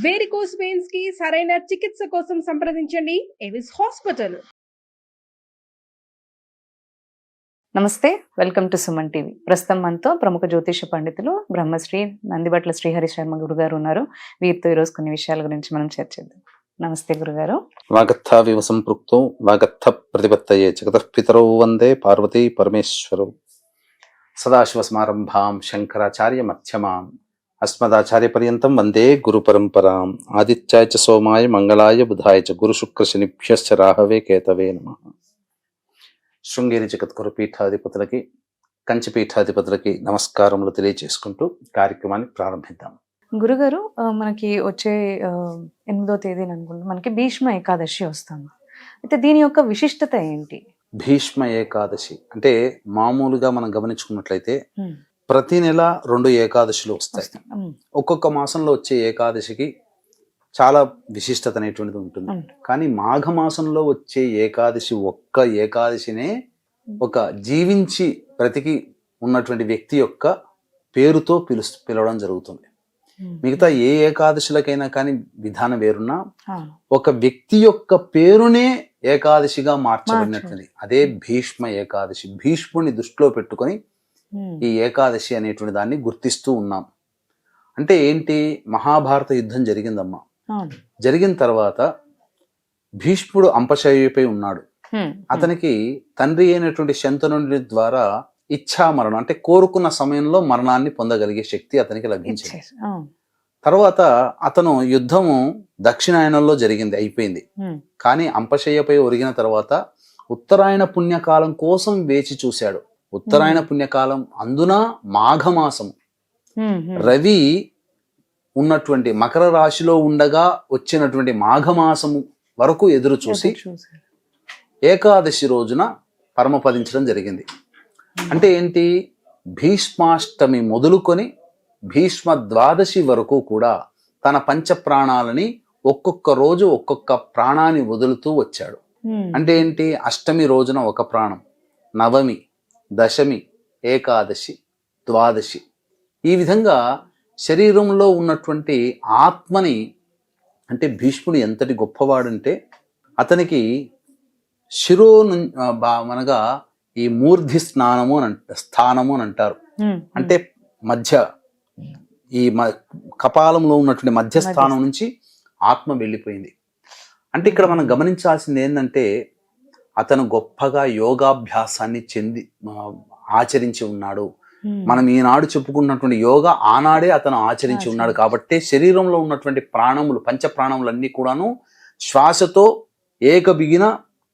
Varicose veins కి సరైన చికిత్స కోసం సంప్రదించండి ఎవిస్ హాస్పిటల్. నమస్తే, వెల్కమ్ టు సుమన్ టీవీ. ప్రస్తుతం మనతో ప్రముఖ జ్యోతిష పండితులు బ్రహ్మశ్రీ నందిబట్ల శ్రీహరి శర్మ గురుగారు ఉన్నారు. వీరితో ఈరోజు కొన్ని విషయాల గురించి మనం చర్చిద్దాం. నమస్తే గురుగారు. వాగర్థావివ సంపృక్తో వాగర్థ ప్రతిపత్తయే జగతః పితరౌ వందే పార్వతీ పరమేశ్వరౌ. సదాశివ సమారంభాం శంకరాచార్య మధ్యమాం అస్మదాచార్య పర్యంతం వందే గురు పరంపరాం. ఆదిత్యాయ చ సోమాయ మంగళాయ బుధాయ చ గురు శుక్ర శనిభ్యశ్చ రాహవే కేతవే నమః. శృంగేరి జగద్గురు పీఠాధిపతులకి, కంచి పీఠాధిపతులకి నమస్కారములు తెలియజేసుకుంటూ కార్యక్రమాన్ని ప్రారంభిద్దాం. గురుగారు, మనకి వచ్చే 8వ తేదీన అనుకుంటా మనకి భీష్మ ఏకాదశి వస్తుంది. అయితే దీని యొక్క విశిష్టత ఏంటి? భీష్మ ఏకాదశి అంటే మామూలుగా మనం గమనించుకున్నట్లయితే ప్రతి నెల 2 ఏకాదశులు వస్తాయి. ఒక్కొక్క మాసంలో వచ్చే ఏకాదశికి చాలా విశిష్టత అనేటువంటిది ఉంటుంది. కానీ మాఘమాసంలో వచ్చే ఏకాదశి ఒక్క ఏకాదశినే ఒక జీవించి బ్రతికి ఉన్నటువంటి వ్యక్తి యొక్క పేరుతో పిలవడం జరుగుతుంది. మిగతా ఏ ఏకాదశులకైనా కానీ విధానం వేరున్నా ఒక వ్యక్తి యొక్క పేరునే ఏకాదశిగా మార్చబడినట్టుంది. అదే భీష్మ ఏకాదశి. భీష్ముడిని దృష్టిలో పెట్టుకొని ఈ ఏకాదశి అనేటువంటి దాన్ని గుర్తిస్తూ ఉన్నాం. అంటే ఏంటి? మహాభారత యుద్ధం జరిగిందమ్మా. జరిగిన తర్వాత భీష్ముడు అంపశయ్యపై ఉన్నాడు. అతనికి తండ్రి అయినటువంటి శంతనుడి ద్వారా ఇచ్ఛా మరణం అంటే కోరుకున్న సమయంలో మరణాన్ని పొందగలిగే శక్తి అతనికి లభించింది. తర్వాత అతను యుద్ధము దక్షిణాయనంలో జరిగింది, అయిపోయింది. కానీ అంపశయ్యపై ఒరిగిన తర్వాత ఉత్తరాయణ పుణ్యకాలం కోసం వేచి చూశాడు. ఉత్తరాయణ పుణ్యకాలం అందున మాఘమాసం రవి ఉన్నటువంటి మకర రాశిలో ఉండగా వచ్చినటువంటి మాఘమాసము వరకు ఎదురు చూసి ఏకాదశి రోజున పరమపదించడం జరిగింది. అంటే ఏంటి? భీష్మాష్టమి మొదలుకొని భీష్మ ద్వాదశి వరకు కూడా తన పంచ ప్రాణాలని ఒక్కొక్క రోజు ఒక్కొక్క ప్రాణాన్ని వదులుతూ వచ్చాడు. అంటే ఏంటి? అష్టమి రోజున ఒక ప్రాణం, నవమి, దశమి, ఏకాదశి, ద్వాదశి, ఈ విధంగా శరీరంలో ఉన్నటువంటి ఆత్మని, అంటే భీష్ముడు ఎంతటి గొప్పవాడంటే అతనికి శిరో మనగా ఈ మూర్ధి స్థానము అని అంటారు. అంటే మధ్య ఈ కపాలంలో ఉన్నటువంటి మధ్యస్థానం నుంచి ఆత్మ వెళ్ళిపోయింది. అంటే ఇక్కడ మనం గమనించాల్సింది ఏంటంటే అతను గొప్పగా యోగాభ్యాసాన్ని ఆచరించి ఉన్నాడు. మనం ఈనాడు చెప్పుకున్నటువంటి యోగా ఆనాడే అతను ఆచరించి ఉన్నాడు. కాబట్టి శరీరంలో ఉన్నటువంటి ప్రాణములు, పంచ ప్రాణములన్నీ కూడాను శ్వాసతో ఏకబిగిన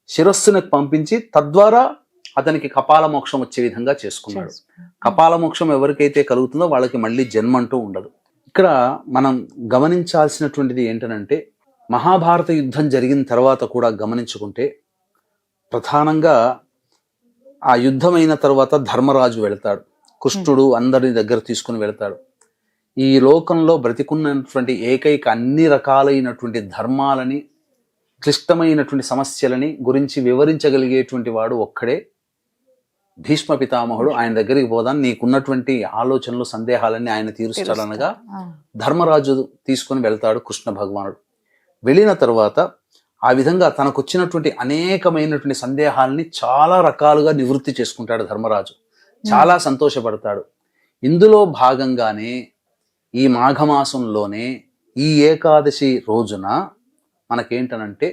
శిరస్సును పంపించి తద్వారా అతనికి కపాల మోక్షం వచ్చే విధంగా చేసుకున్నాడు. కపాల మోక్షం ఎవరికైతే కలుగుతుందో వాళ్ళకి మళ్ళీ జన్మ అంటూ ఉండదు. ఇక్కడ మనం గమనించాల్సినటువంటిది ఏంటనంటే మహాభారత యుద్ధం జరిగిన తర్వాత కూడా గమనించుకుంటే ప్రధానంగా ఆ యుద్ధమైన తర్వాత ధర్మరాజు వెళతాడు. కృష్ణుడు అందరి దగ్గర తీసుకుని వెళతాడు. ఈ లోకంలో బ్రతికున్నటువంటి ఏకైక అన్ని రకాలైనటువంటి ధర్మాలని, క్లిష్టమైనటువంటి సమస్యలని గురించి వివరించగలిగేటువంటి వాడు ఒక్కడే భీష్మ పితామహుడు. ఆయన దగ్గరికి పోదాం, నీకున్నటువంటి ఆలోచనలు, సందేహాలన్నీ ఆయన తీరుస్తాడనగా ధర్మరాజు తీసుకుని వెళ్తాడు కృష్ణ భగవానుడు. వెళ్ళిన తర్వాత ఆ విధంగా తనకు వచ్చినటువంటి అనేకమైనటువంటి సందేహాలని చాలా రకాలుగా నివృత్తి చేసుకుంటాడు ధర్మరాజు. చాలా సంతోషపడతాడు. ఇందులో భాగంగానే ఈ మాఘమాసంలోనే ఈ ఏకాదశి రోజున మనకేంటనంటే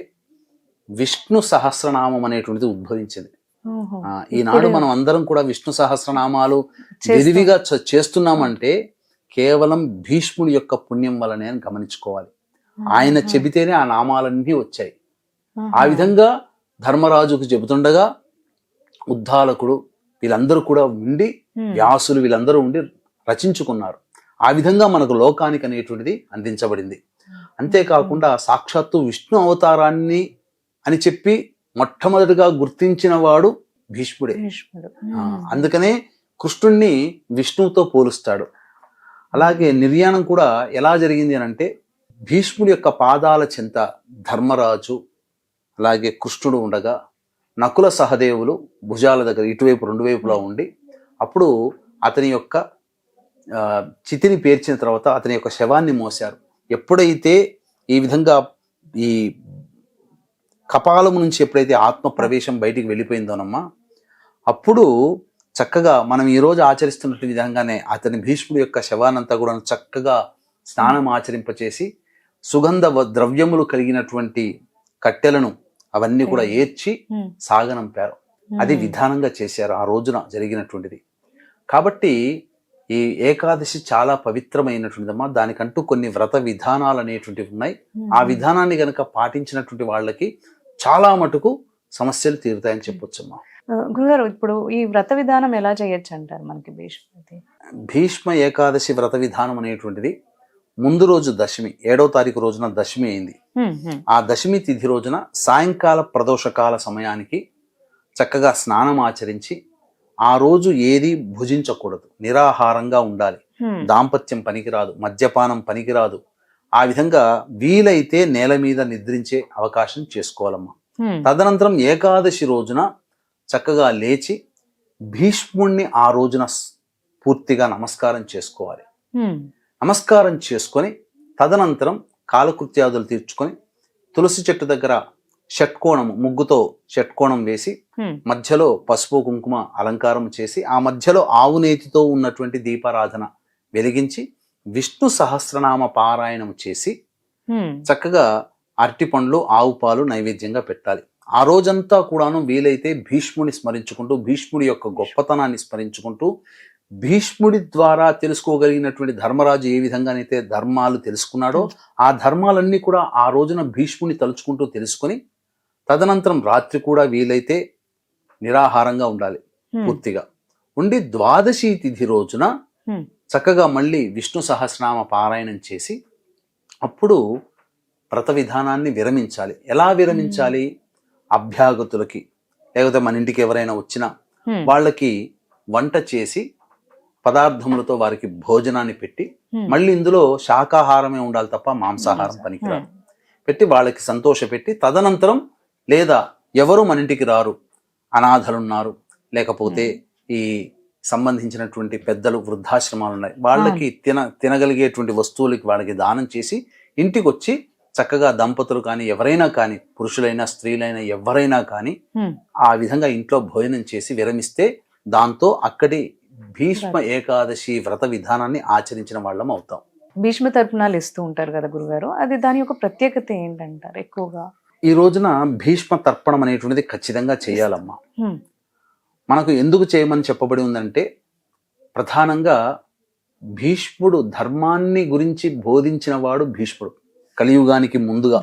విష్ణు సహస్రనామం అనేటువంటిది ఉద్భవించింది. ఈనాడు మనం అందరం కూడా విష్ణు సహస్రనామాలు విరివిగా చేస్తున్నామంటే కేవలం భీష్ముడి యొక్క పుణ్యం వలనే అని గమనించుకోవాలి. ఆయన చెబితేనే ఆ నామాలన్నీ వచ్చాయి. ఆ విధంగా ధర్మరాజుకు చెబుతుండగా ఉద్దాలకుడు వీళ్ళందరూ కూడా ఉండి, వ్యాసులు వీళ్ళందరూ ఉండి రచించుకున్నారు. ఆ విధంగా మనకు లోకానికి అనేటువంటిది అందించబడింది. అంతేకాకుండా సాక్షాత్తు విష్ణు అవతారాన్ని అని చెప్పి మొట్టమొదటిగా గుర్తించిన వాడు భీష్ముడే. అందుకనే కృష్ణుణ్ణి విష్ణువుతో పోలుస్తాడు. అలాగే నిర్యాణం కూడా ఎలా జరిగింది అని అంటే భీష్ముడి యొక్క పాదాల చెంత ధర్మరాజు అలాగే కృష్ణుడు ఉండగా నకుల సహదేవులు భుజాల దగ్గర ఇటువైపు 2 వైపులా ఉండి అప్పుడు అతని యొక్క చితిని పేర్చిన తర్వాత అతని యొక్క శవాన్ని మోశారు. ఎప్పుడైతే ఈ విధంగా ఈ కపాలము నుంచి ఎప్పుడైతే ఆత్మ ప్రవేశం బయటికి వెళ్ళిపోయిందోనమ్మా, అప్పుడు చక్కగా మనం ఈరోజు ఆచరిస్తున్నట్టు విధంగానే అతని భీష్ముడి యొక్క శవానంతా కూడా చక్కగా స్నానం ఆచరింపచేసి సుగంధ ద్రవ్యములు కలిగినటువంటి కట్టెలను అవన్నీ కూడా ఏర్చి సాగనంపారు. అది విధానంగా చేశారు ఆ రోజున జరిగినటువంటిది. కాబట్టి ఈ ఏకాదశి చాలా పవిత్రమైనటువంటిదమ్మా. దానికంటూ కొన్ని వ్రత విధానాలు అనేటువంటివి ఉన్నాయి. ఆ విధానాన్ని గనక పాటించినటువంటి వాళ్ళకి చాలా మటుకు సమస్యలు తీరుతాయని చెప్పొచ్చమ్మా. గురుగారు, ఇప్పుడు ఈ వ్రత విధానం ఎలా చేయొచ్చు అంటారు మనకి భీష్మ ఏకాదశి వ్రత విధానం అనేటువంటిది ముందు రోజు దశమి, 7వ తారీఖు రోజున దశమి అయింది. ఆ దశమి తిథి రోజున సాయంకాల ప్రదోషకాల సమయానికి చక్కగా స్నానం ఆచరించి ఆ రోజు ఏది భుజించకూడదు, నిరాహారంగా ఉండాలి. దాంపత్యం పనికిరాదు, మద్యపానం పనికిరాదు. ఆ విధంగా వీలైతే నేల మీద నిద్రించే అవకాశం చేసుకోవాలమ్మా. తదనంతరం ఏకాదశి రోజున చక్కగా లేచి భీష్ముణ్ణి ఆ రోజున పూర్తిగా నమస్కారం చేసుకోవాలి. నమస్కారం చేసుకొని తదనంతరం కాలకృత్యాదులు తీర్చుకొని తులసి చెట్టు దగ్గర షట్కోణం, ముగ్గుతో షట్కోణం వేసి మధ్యలో పసుపు కుంకుమ అలంకారం చేసి ఆ మధ్యలో ఆవు నేతితో ఉన్నటువంటి దీపారాధన వెలిగించి విష్ణు సహస్రనామ పారాయణం చేసి చక్కగా అరటి పండ్లు, ఆవు పాలు నైవేద్యంగా పెట్టాలి. ఆ రోజంతా కూడాను వీలైతే భీష్ముని స్మరించుకుంటూ, భీష్ముడి యొక్క గొప్పతనాన్ని స్మరించుకుంటూ, భీష్ముడి ద్వారా తెలుసుకోగలిగినటువంటి ధర్మరాజు ఏ విధంగానైతే ధర్మాలు తెలుసుకున్నాడో ఆ ధర్మాలన్నీ కూడా ఆ రోజున భీష్ముని తలుచుకుంటూ తెలుసుకొని తదనంతరం రాత్రి కూడా వీలైతే నిరాహారంగా ఉండాలి పూర్తిగా ఉండి ద్వాదశి తిథి రోజున చక్కగా మళ్ళీ విష్ణు సహస్రనామ పారాయణం చేసి అప్పుడు వ్రత విధానాన్ని విరమించాలి. ఎలా విరమించాలి? అభ్యాగతులకి లేకపోతే మన ఇంటికి ఎవరైనా వచ్చినా వాళ్ళకి వంట చేసి పదార్థములతో వారికి భోజనాన్ని పెట్టి, మళ్ళీ ఇందులో శాకాహారమే ఉండాలి తప్ప మాంసాహారం పనికిరాదు, పెట్టి వాళ్ళకి సంతోష పెట్టి తదనంతరం లేదా ఎవరు మన ఇంటికి రారు, అనాథలున్నారు, లేకపోతే ఈ సంబంధించినటువంటి పెద్దలు వృద్ధాశ్రమాలు ఉన్నాయి, వాళ్ళకి తినగలిగేటువంటి వస్తువులకి వాళ్ళకి దానం చేసి ఇంటికి వచ్చి చక్కగా దంపతులు కానీ ఎవరైనా కానీ, పురుషులైనా స్త్రీలైనా ఎవరైనా కానీ ఆ విధంగా ఇంట్లో భోజనం చేసి విరమిస్తే దాంతో అక్కడి భీష్మ ఏకాదశి వ్రత విధానాన్ని ఆచరించిన వాళ్ళం అవుతాం. భీష్మ తర్పణాలు ఇస్తూ ఉంటారు కదా గురుగారు, అది దాని యొక్క ప్రత్యేకత ఏంటంటారు? ఎక్కువగా ఈ రోజున భీష్మ తర్పణం అనేటువంటిది ఖచ్చితంగా చేయాలమ్మా. మనకు ఎందుకు చేయమని చెప్పబడి ఉందంటే, ప్రధానంగా భీష్ముడు ధర్మాన్ని గురించి బోధించిన వాడు భీష్ముడు కలియుగానికి ముందుగా.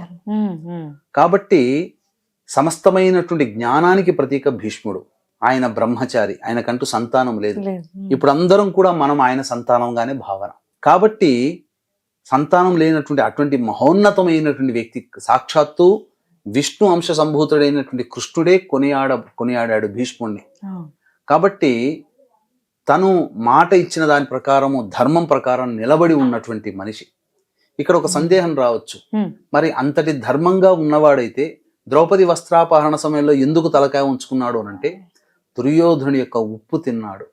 కాబట్టి సమస్తమైనటువంటి జ్ఞానానికి ప్రతీక భీష్ముడు. ఆయన బ్రహ్మచారి, ఆయనకంటూ సంతానం లేదు. ఇప్పుడు అందరం కూడా మనం ఆయన సంతానంగానే భావన. కాబట్టి సంతానం లేనటువంటి అటువంటి మహోన్నతమైనటువంటి వ్యక్తి సాక్షాత్తు విష్ణు అంశ సంభూతుడైనటువంటి కృష్ణుడే కొనియాడాడు భీష్ముడిని. కాబట్టి తను మాట ఇచ్చిన దాని ప్రకారము, ధర్మం ప్రకారం నిలబడి ఉన్నటువంటి మనిషి. ఇక్కడ ఒక సందేహం రావచ్చు, మరి అంతటి ధర్మంగా ఉన్నవాడైతే ద్రౌపది వస్త్రాపహరణ సమయంలో ఎందుకు తలకాయ ఉంచుకున్నాడు అనంటే, దుర్యోధనుడి యొక్క ఉప్పు తిన్నాడు.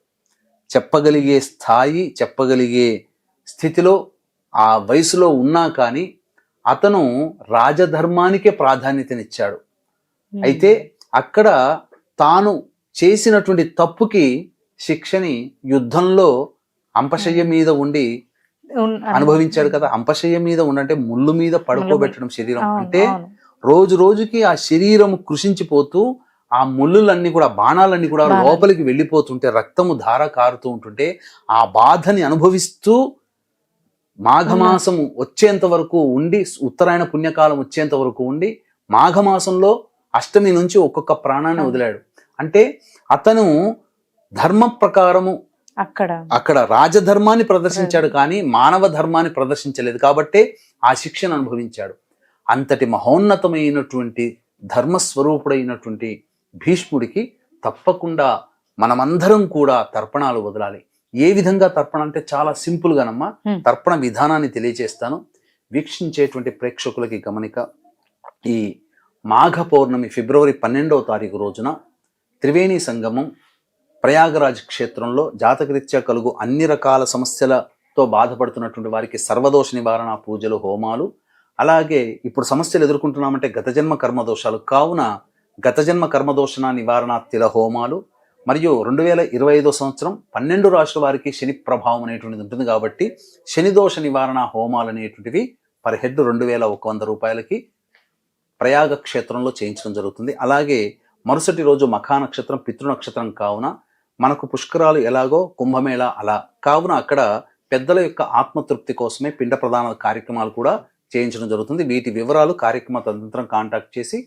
చెప్పగలిగే స్థాయి, చెప్పగలిగే స్థితిలో ఆ వయసులో ఉన్నా కానీ అతను రాజధర్మానికే ప్రాధాన్యతనిచ్చాడు. అయితే అక్కడ తాను చేసినటువంటి తప్పుకి శిక్షని యుద్ధంలో అంపశయ్య మీద ఉండి అనుభవించాడు కదా. అంపశయ్య మీద ఉండంటే ముళ్ళు మీద పడుకోబెట్టడం శరీరం అంటే రోజు రోజుకి ఆ శరీరం కృషించిపోతూ ఆ ముళ్ళులన్నీ కూడా, బాణాలన్నీ కూడా లోపలికి వెళ్ళిపోతుంటే, రక్తము ధార కారుతూ ఉంటుంటే ఆ బాధని అనుభవిస్తూ మాఘమాసము వచ్చేంత వరకు ఉండి, ఉత్తరాయణ పుణ్యకాలం వచ్చేంత వరకు ఉండి, మాఘమాసంలో అష్టమి నుంచి ఒక్కొక్క వదిలాడు. అంటే అతను ధర్మ ప్రకారము అక్కడ రాజధర్మాన్ని ప్రదర్శించాడు కానీ మానవ ధర్మాన్ని ప్రదర్శించలేదు. కాబట్టే ఆ శిక్షను అనుభవించాడు. అంతటి మహోన్నతమైనటువంటి ధర్మస్వరూపుడైనటువంటి భీష్ముడికి తప్పకుండా మనమందరం కూడా తర్పణాలు వదలాలి. ఏ విధంగా తర్పణ అంటే చాలా సింపుల్ గానమ్మా తర్పణ విధానాన్ని తెలియజేస్తాను. వీక్షించేటువంటి ప్రేక్షకులకి గమనిక, ఈ మాఘ పౌర్ణమి ఫిబ్రవరి 12వ తారీఖు రోజున త్రివేణి సంగమం ప్రయాగరాజ్ క్షేత్రంలో జాతకరీత్యా కలుగు అన్ని రకాల సమస్యలతో తో బాధపడుతున్నటువంటి వారికి సర్వదోష నివారణ పూజలు, హోమాలు, అలాగే ఇప్పుడు సమస్యలు ఎదుర్కొంటున్నామంటే గత జన్మ కర్మదోషాలు కావున గత జన్మ కర్మదోషణ నివారణ తిల హోమాలు, మరియు 2025 సంవత్సరం 12 రాశుల వారికి శని ప్రభావం అనేటువంటిది ఉంటుంది కాబట్టి శని దోష నివారణ హోమాలు అనేటువంటివి పర్ హెడ్ 2100 రూపాయలకి ప్రయాగ క్షేత్రంలో చేయించడం జరుగుతుంది. అలాగే మరుసటి రోజు మఖా నక్షత్రం, పితృ నక్షత్రం కావున మనకు పుష్కరాలు ఎలాగో కుంభమేళ అలా కావున అక్కడ పెద్దల యొక్క ఆత్మతృప్తి కోసమే పిండ ప్రదాన కార్యక్రమాలు కూడా చేయించడం జరుగుతుంది. వీటి వివరాలు కార్యక్రమ తదనంతరం కాంటాక్ట్ చేసి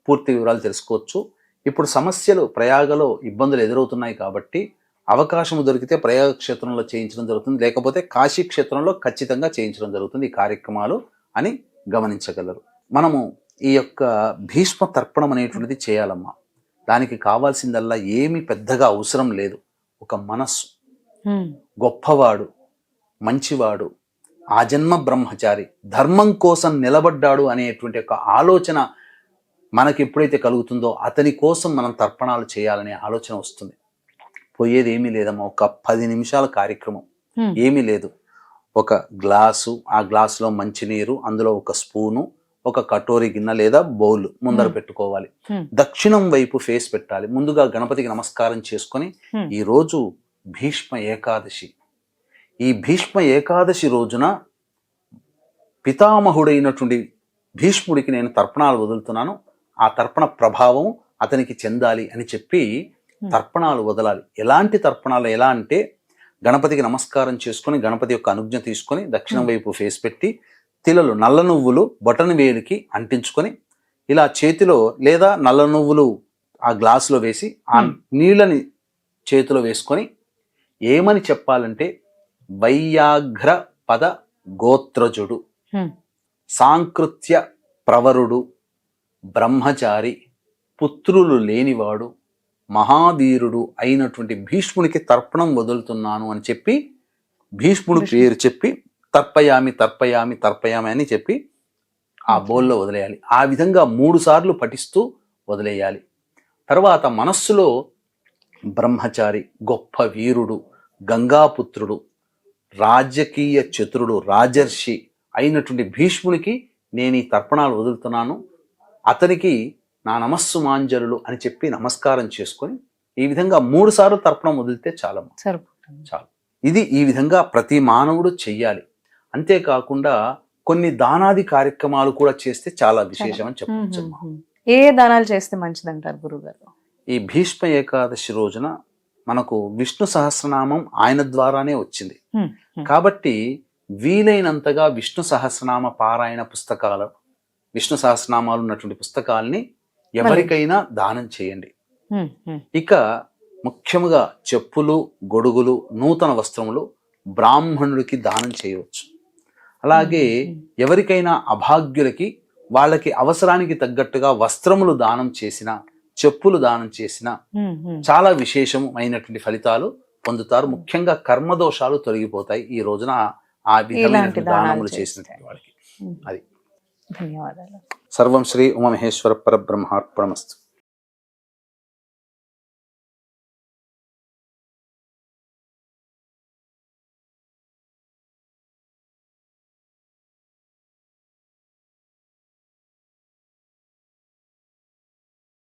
పూర్తి వివరాలు తెలుసుకోవచ్చు. ఇప్పుడు సమస్యలు ప్రయాగలో ఇబ్బందులు ఎదురవుతున్నాయి కాబట్టి అవకాశం దొరికితే ప్రయాగ క్షేత్రంలో చేయించడం జరుగుతుంది, లేకపోతే కాశీ క్షేత్రంలో ఖచ్చితంగా చేయించడం జరుగుతుంది ఈ కార్యక్రమాలు అని గమనించగలరు. మనము ఈ యొక్క భీష్మ తర్పణం అనేటువంటిది చేయాలమ్మా. దానికి కావాల్సిందల్లా ఏమీ పెద్దగా అవసరం లేదు. ఒక మనస్సు, గొప్పవాడు, మంచివాడు, ఆ జన్మ బ్రహ్మచారి, ధర్మం కోసం నిలబడ్డాడు అనేటువంటి ఒక ఆలోచన మనకి ఎప్పుడైతే కలుగుతుందో అతని కోసం మనం తర్పణాలు చేయాలనే ఆలోచన వస్తుంది. పోయేది ఏమీ లేదమ్మా, ఒక 10 నిమిషాల కార్యక్రమం, ఏమీ లేదు. ఒక గ్లాసు, ఆ గ్లాసులో మంచినీరు, అందులో ఒక స్పూను, ఒక కటోరి గిన్నె లేదా బౌల్ ముందర పెట్టుకోవాలి. దక్షిణం వైపు ఫేస్ పెట్టాలి. ముందుగా గణపతికి నమస్కారం చేసుకొని, ఈ రోజు భీష్మ ఏకాదశి. ఈ భీష్మ ఏకాదశి రోజున పితామహుడైనటువంటి భీష్ముడికి నేను తర్పణాలు వదులుతున్నాను, ఆ తర్పణ ప్రభావం అతనికి చెందాలి అని చెప్పి తర్పణాలు వదలాలి. ఎలాంటి తర్పణాలు, ఎలా అంటే గణపతికి నమస్కారం చేసుకొని గణపతి యొక్క అనుజ్ఞ తీసుకొని దక్షిణం వైపు ఫేస్ పెట్టి తిలలు, నల్ల నువ్వులు బొటన వేలికి అంటించుకొని ఇలా చేతిలో లేదా నల్ల నువ్వులు ఆ గ్లాసులో వేసి ఆ నీళ్ళని చేతిలో వేసుకొని ఏమని చెప్పాలంటే వైయాఘ్ర పద గోత్రజుడు, సాంకృత్య ప్రవరుడు, బ్రహ్మచారి, పుత్రులు లేనివాడు, మహావీరుడు అయినటువంటి భీష్మునికి తర్పణం వదులుతున్నాను అని చెప్పి భీష్ముడు పేరు చెప్పి తర్పయామి తర్పయామి తర్పయామి అని చెప్పి ఆ బౌల్లో వదిలేయాలి. ఆ విధంగా 3 సార్లు పఠిస్తూ వదిలేయాలి. తర్వాత మనస్సులో బ్రహ్మచారి, గొప్ప వీరుడు, గంగాపుత్రుడు, రాజకీయ చతురుడు, రాజర్షి అయినటువంటి భీష్మునికి నేను ఈ తర్పణాలు వదులుతున్నాను, అతనికి నా నమస్సు మాంజలులు అని చెప్పి నమస్కారం చేసుకొని ఈ విధంగా 3 సార్లు తర్పణం వదిలితే చాలు. ఇది ఈ విధంగా ప్రతి మానవుడు చెయ్యాలి. అంతేకాకుండా కొన్ని దానాది కార్యక్రమాలు కూడా చేస్తే చాలా విశేషం అని చెప్పవచ్చు. ఏ దానాలు చేస్తే మంచిదంటారు గురుగారు? ఈ భీష్మ ఏకాదశి రోజున మనకు విష్ణు సహస్రనామం ఆయన ద్వారానే వచ్చింది కాబట్టి వీలైనంతగా విష్ణు సహస్రనామ పారాయణ పుస్తకాలు, విష్ణు సహస్రనామాలు ఉన్నటువంటి పుస్తకాలని ఎవరికైనా దానం చేయండి. ఇక ముఖ్యముగా చెప్పులు, గొడుగులు, నూతన వస్త్రములు బ్రాహ్మణుడికి దానం చేయవచ్చు. అలాగే ఎవరికైనా అభాగ్యులకి వాళ్ళకి అవసరానికి తగ్గట్టుగా వస్త్రములు దానం చేసిన, చెప్పులు దానం చేసిన చాలా విశేషమైనటువంటి ఫలితాలు పొందుతారు. ముఖ్యంగా కర్మదోషాలు తొలగిపోతాయి ఈ రోజున ఆ విధమైన దానములు చేసినటువంటి వాళ్ళకి. అది. ధన్యవాదాలు. సర్వం శ్రీ ఉమామహేశ్వర పరబ్రహ్మార్పణమస్తు.